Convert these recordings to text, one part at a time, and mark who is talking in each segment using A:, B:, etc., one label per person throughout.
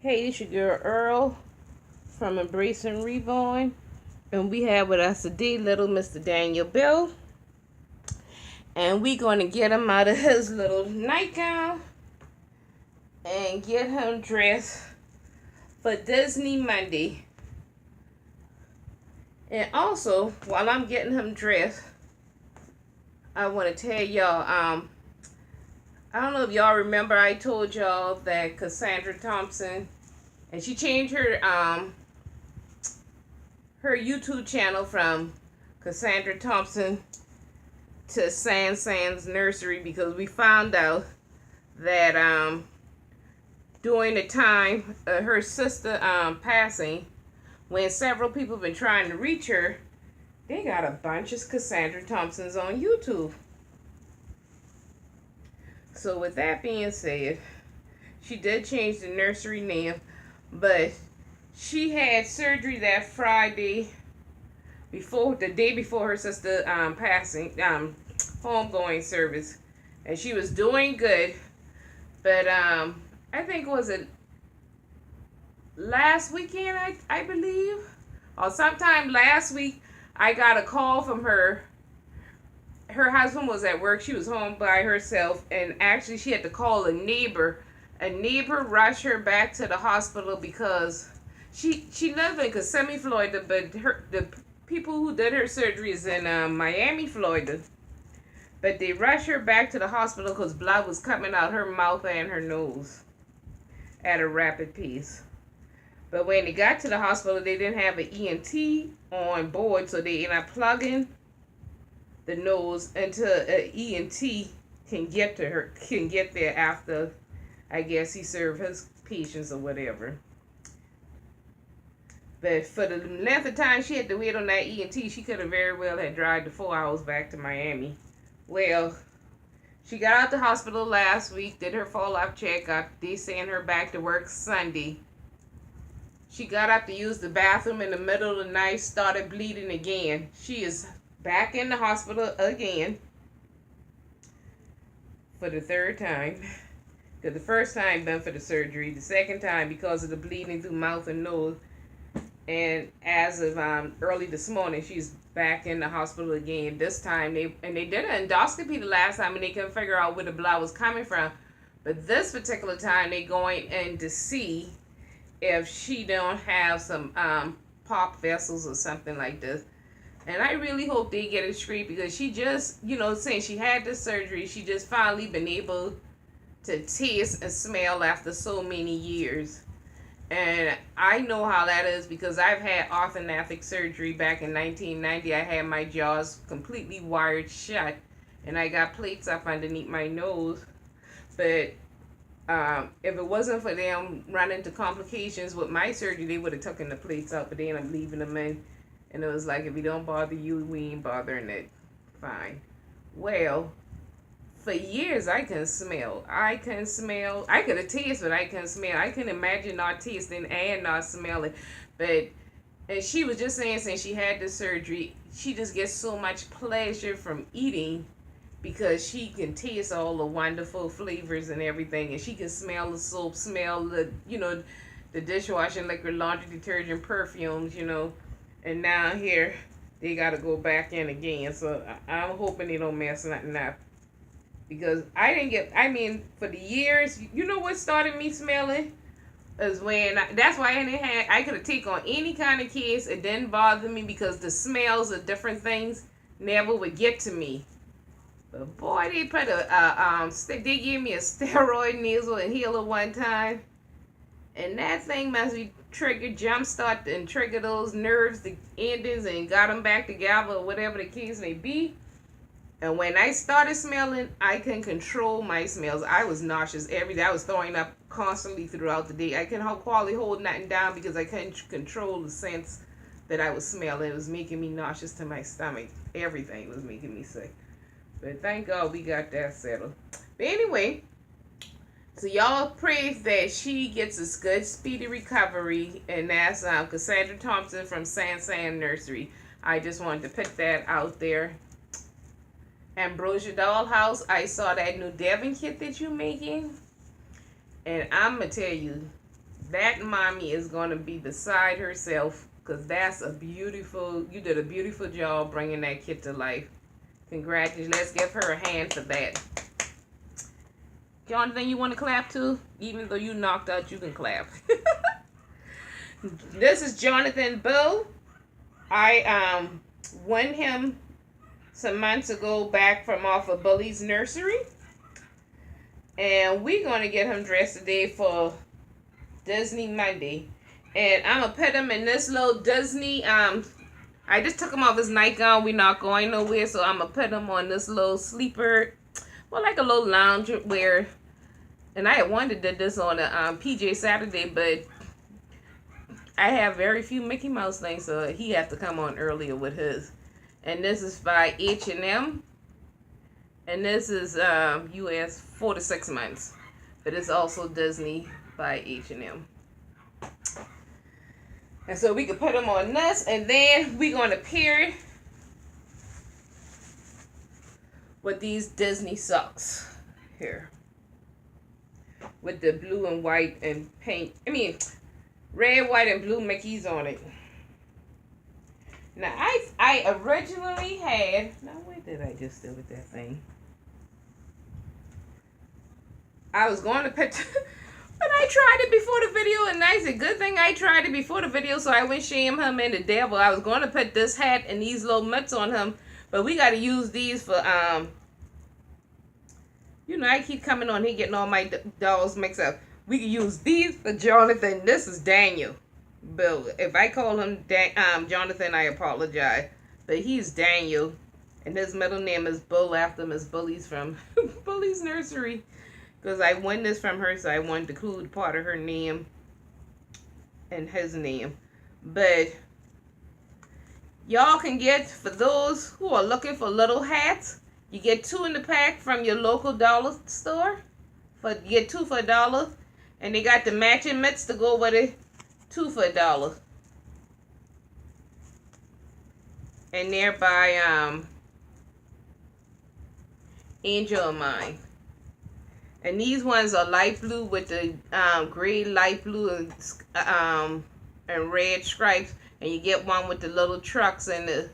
A: Hey, it's your girl Earl from Embracing Reborn, and we have with us today little Mr. Daniel Bill, and we gonna get him out of his little nightgown and get him dressed for Disney Monday. And also, while I'm getting him dressed, I want to tell y'all, I don't know if y'all remember I told y'all that Cassandra Thompson, and she changed her YouTube channel from Cassandra Thompson to Sans Nursery because we found out that during the time of her sister passing, when several people have been trying to reach her, they got a bunch of Cassandra Thompsons on YouTube. So with that being said, she did change the nursery name, but she had surgery that Friday the day before her sister passing, homegoing service, and she was doing good. But I think was it last weekend, I believe, or sometime last week, I got a call from her. Her husband was at work. She was home by herself, and actually she had to call a neighbor. A neighbor rushed her back to the hospital because she lived in Kissimmee, Florida, but the people who did her surgery is in Miami, Florida. But they rushed her back to the hospital because blood was coming out her mouth and her nose at a rapid pace. But when they got to the hospital, they didn't have an ENT on board, so they ended up plugging the nose until an ENT can get there after, I guess, he served his patients or whatever. But for the length of time she had to wait on that ENT, she could have very well had driven the 4 hours back to Miami. Well, she got out the hospital last week, did her follow-up checkup. They sent her back to work Sunday. She got up to use the bathroom in the middle of the night, started bleeding again. She is back in the hospital again for the third time. Because the first time done for the surgery, the second time because of the bleeding through mouth and nose. And as of early this morning, she's back in the hospital again. This time, they did an endoscopy the last time, and they couldn't figure out where the blood was coming from. But this particular time, they going in to see if she don't have some pop vessels or something like this. And I really hope they get it straight because she just, since she had this surgery, she just finally been able to taste and smell after so many years. And I know how that is because I've had orthodontic surgery back in 1990. I had my jaws completely wired shut and I got plates up underneath my nose. But if it wasn't for them running into complications with my surgery, they would have taken the plates out, but they ended up leaving them in. And it was like, if we don't bother you, we ain't bothering it. Fine. Well, for years I couldn't smell. I could have tasted, but I couldn't smell. I couldn't imagine not tasting and not smelling. And she was just saying, since she had the surgery, she just gets so much pleasure from eating because she can taste all the wonderful flavors and everything, and she can smell the soap, smell the dishwashing liquid, laundry detergent, perfumes, and now here they got to go back in again. So I'm hoping they don't mess nothing up. Because for the years, what started me smelling? Is when, that's why I could have taken on any kind of kids. It didn't bother me because the smells of different things never would get to me. But boy, they put they gave me a steroid nasal inhaler one time. And that thing must be jumpstart and trigger those nerves, the endings, and got them back together or whatever the case may be. And when I started smelling, I couldn't control my smells. I was nauseous every day. I was throwing up constantly throughout the day. I couldn't quality hold nothing down because I couldn't control the scents that I was smelling. It was making me nauseous to my stomach. Everything was making me sick. But thank God we got that settled. But anyway, so y'all pray that she gets a good, speedy recovery. And that's Cassandra Thompson from Sans Nursery. I just wanted to put that out there. Ambrosia Dollhouse, I saw that new Devon kit that you're making. And I'm going to tell you, that mommy is going to be beside herself, because that's a beautiful, you did a beautiful job bringing that kid to life. Congratulations. Let's give her a hand for that. Jonathan, you want to clap too? Even though you knocked out, you can clap. This is Jonathan Bull. I won him some months ago back from off of Bully's nursery. And we're going to get him dressed today for Disney Monday. And I'm going to put him in this little Disney, I just took him off his nightgown. We're not going nowhere, so I'm going to put him on this little sleeper, well, like a little lounge wear. And I had wanted to do this on a PJ Saturday, but I have very few Mickey Mouse things, so he had to come on earlier with his. And this is by H&M. And this is US 4 to 6 months. But it's also Disney by H&M. And so we can put them on this, and then we're going to pair it with these Disney socks here. With the blue and white and pink, red, white, and blue Mickeys on it. Now, I originally had, now where did I just do with that thing? I was going to put, but I tried it before the video, and I said, good thing I tried it before the video, so I went shame him and the devil. I was going to put this hat and these little mitts on him, but we got to use these for, you know, I keep coming on here getting all my dolls mixed up. We can use these for Jonathan. This is Daniel Bill. If I call him Jonathan, I apologize. But he's Daniel, and his middle name is Bull after Miss Bully's from Bully's nursery. Because I won this from her, so I wanted to include part of her name and his name. But y'all can get, for those who are looking for little hats, you get 2 in the pack from your local dollar store. You get 2 for $1. And they got the matching mitts to go with it, 2 for $1. And they're by Angel of Mine. And these ones are light blue with the gray, light blue, and red stripes. And you get one with the little trucks and the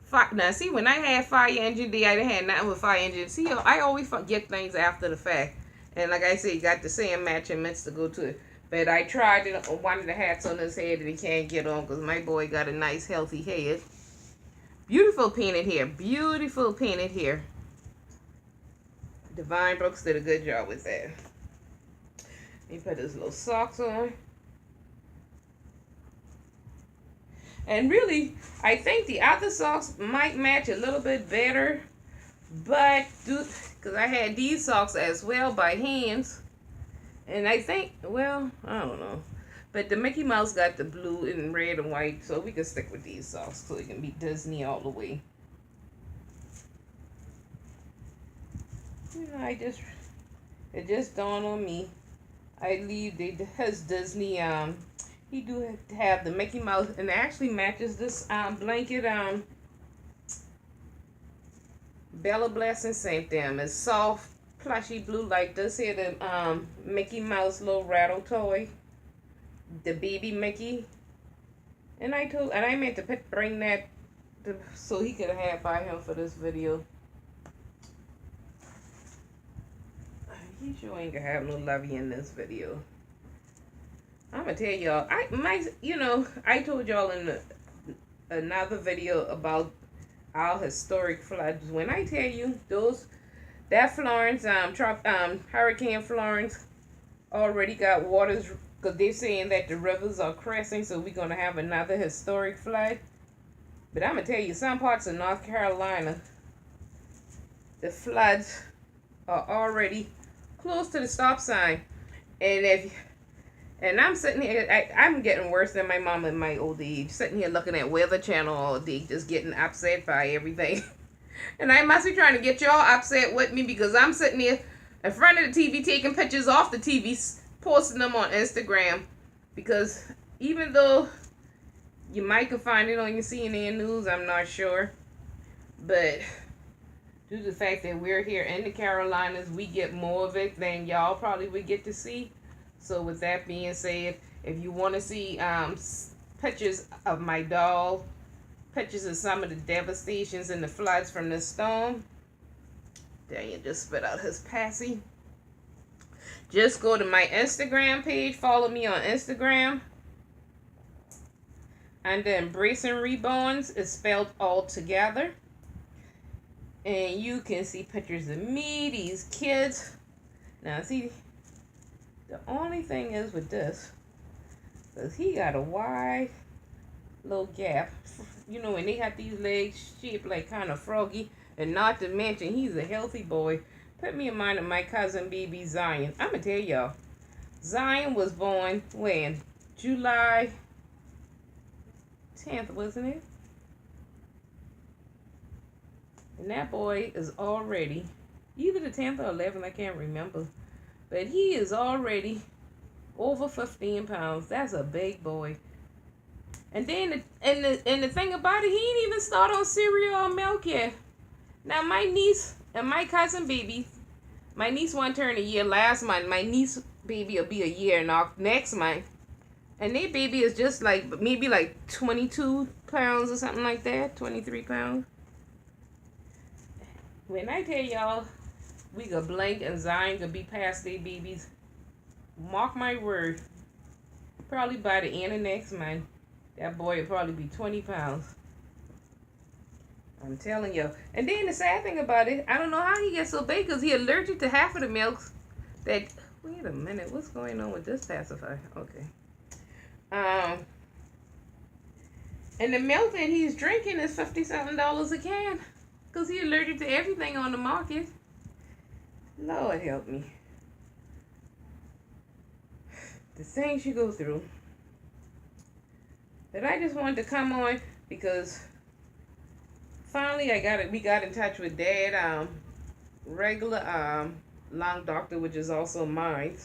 A: fire. Now, see, when I had Fire Engine Day, I didn't have nothing with Fire Engine. See, I always forget things after the fact. And like I said, you got the same matching mitts to go to it. But I tried it on one of the hats on his head that he can't get on because my boy got a nice, healthy head. Beautiful painted hair. Beautiful painted hair. Divine Brooks did a good job with that. He put his little socks on. And really, I think the other socks might match a little bit better. But, because I had these socks as well by hands. And I think, well, I don't know. But the Mickey Mouse got the blue and red and white. So we can stick with these socks so it can be Disney all the way. You know, it just dawned on me. I leave his Disney, he do have the Mickey Mouse, and it actually matches this blanket Bella Blessing sent them. It's soft, plushy blue like this here, the Mickey Mouse little rattle toy, the baby Mickey. And I meant to bring that so he could have by him for this video. He sure ain't gonna have no lovey in this video. I'm gonna tell y'all, I told y'all in another video about our historic floods. When I tell you that Florence, Hurricane Florence already got waters, because they're saying that the rivers are crashing, so we're gonna have another historic flood. But I'm gonna tell you, some parts of North Carolina, the floods are already close to the stop sign. And I'm sitting here, I'm getting worse than my mom in my old age, sitting here looking at Weather Channel all day, just getting upset by everything. And I must be trying to get y'all upset with me, because I'm sitting here in front of the TV taking pictures off the TV, posting them on Instagram. Because even though you might can find it on your CNN News, I'm not sure. But due to the fact that we're here in the Carolinas, we get more of it than y'all probably would get to see. So with that being said, if you want to see pictures of my doll, pictures of some of the devastations and the floods from the storm, Daniel just spit out his passy. Just go to my Instagram page. Follow me on Instagram. And then Embracing Reborns is spelled all together. And you can see pictures of me, these kids. Now see, the only thing is with this, because he got a wide little gap. You know, when they have these legs shaped like kind of froggy. And not to mention, he's a healthy boy. Put me in mind of my cousin baby Zion. I'm going to tell y'all. Zion was born when? July 10th, wasn't it? And that boy is already, either the 10th or 11th, I can't remember. But he is already over 15 pounds. That's a big boy. And then, the thing about it, he ain't even start on cereal or milk yet. Now, my niece and my cousin baby, my niece won't turn a year last month. My niece baby will be a year next month. And their baby is just like, maybe like 22 pounds or something like that. 23 pounds. When I tell y'all, we could blink and Zion could be past their babies. Mark my word. Probably by the end of next month, that boy will probably be 20 pounds. I'm telling you. And then the sad thing about it, I don't know how he gets so big because he allergic to half of the milks. Wait a minute, what's going on with this pacifier? Okay. And the milk that he's drinking is $50-something a can. Because he's allergic to everything on the market. Lord help me. The things you go through. But I just wanted to come on because finally we got in touch with Dad, regular lung doctor, which is also mine.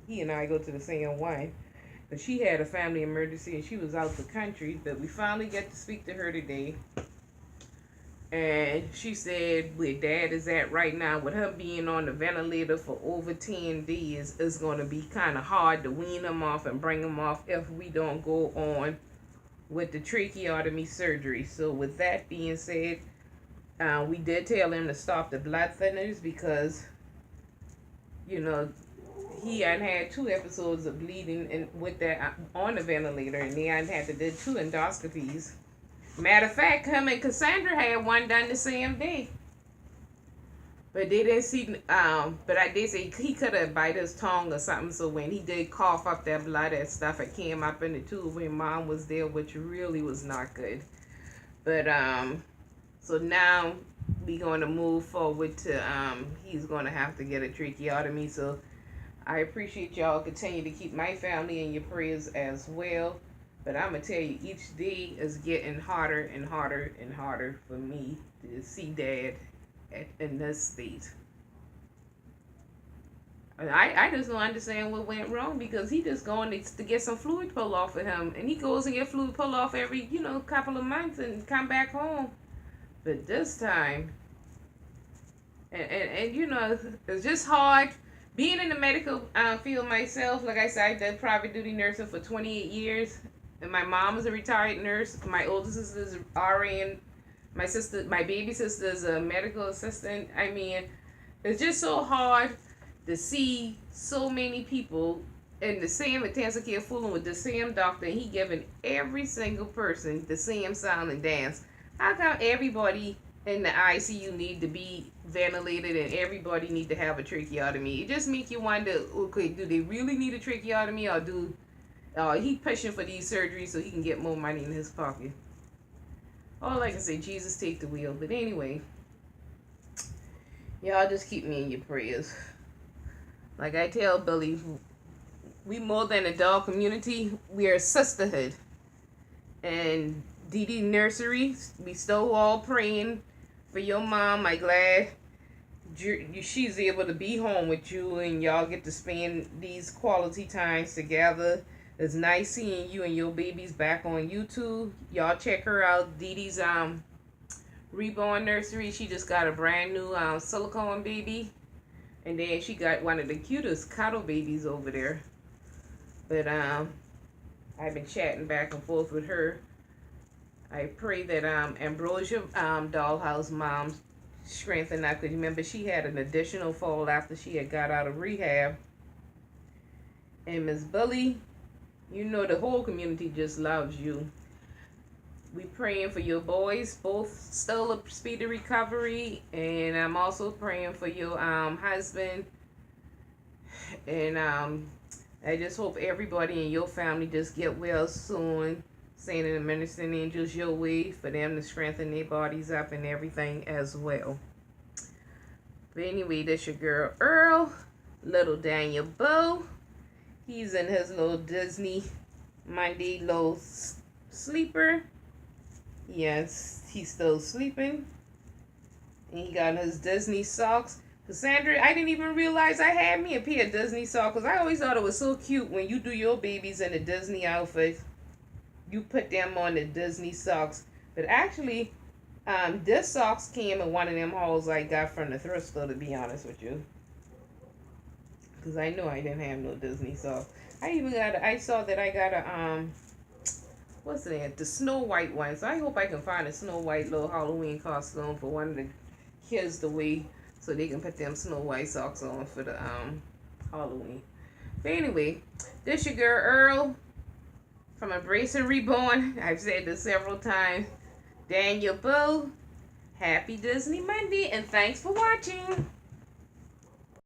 A: He and I go to the same one. But she had a family emergency and she was out the country. But we finally got to speak to her today. And she said where Dad is at right now, with her being on the ventilator for over 10 days, it's going to be kind of hard to wean him off and bring him off if we don't go on with the tracheotomy surgery. So with that being said, we did tell him to stop the blood thinners because, you know, he had 2 episodes of bleeding and with that on the ventilator, and he had to do 2 endoscopies. Matter of fact, him and Cassandra had one done the same day. But they didn't see, but I did say he could have bite his tongue or something. So when he did cough up that blood and stuff, it came up in the tube when Mom was there, which really was not good. But, so now we're going to move forward to, he's going to have to get a tracheotomy. So I appreciate y'all. Continue to keep my family in your prayers as well. But I'm going to tell you, each day is getting harder and harder and harder for me to see Dad in this state. I just don't understand what went wrong because he just going to get some fluid pulled off of him. And he goes and get fluid pulled off every, couple of months and come back home. But this time, and it's just hard. Being in the medical field myself, like I said, I did private duty nursing for 28 years. And my mom is a retired nurse. My older sister is RN. My baby sister is a medical assistant. I mean, it's just so hard to see so many people in the same intensive care fooling with the same doctor, and he giving every single person the same sound and dance. How come everybody in the ICU need to be ventilated and everybody need to have a tracheotomy? It just makes you wonder, okay, do they really need a tracheotomy, or he pushing for these surgeries so he can get more money in his pocket? All I can say, Jesus take the wheel. But anyway, y'all just keep me in your prayers. Like I tell Billy, we more than a dog community. We are a sisterhood. And Dee Dee Nursery, we still all praying for your mom. I'm glad she's able to be home with you and y'all get to spend these quality times together. It's nice seeing you and your babies back on YouTube. Y'all check her out. Dee Dee's Reborn Nursery. She just got a brand new silicone baby. And then she got one of the cutest cuddle babies over there. But I've been chatting back and forth with her. I pray that Ambrosia Dollhouse mom strengthened up, because remember she had an additional fall after she had got out of rehab. And Miss Bully, you know the whole community just loves you. We praying for your boys, both still a speedy recovery, and I'm also praying for your husband. And I just hope everybody in your family just get well soon. Sending the ministering angels your way for them to strengthen their bodies up and everything as well. But anyway, that's your girl Earl, little Daniel Bow. He's in his little Disney Monday little sleeper. Yes, he's still sleeping. And he got his Disney socks. Cassandra, I didn't even realize I had me a pair of Disney socks, because I always thought it was so cute when you do your babies in a Disney outfit. You put them on the Disney socks. But actually, this socks came in one of them hauls I got from the thrift store, to be honest with you. Because I know I didn't have no Disney socks. I saw that I got a, what's that? The Snow White one. So I hope I can find a Snow White little Halloween costume for one of the kids to wear, so they can put them Snow White socks on for the Halloween. But anyway, this your girl Earl from Embrace and Reborn. I've said this several times. Daniel Bow, happy Disney Monday, and thanks for watching.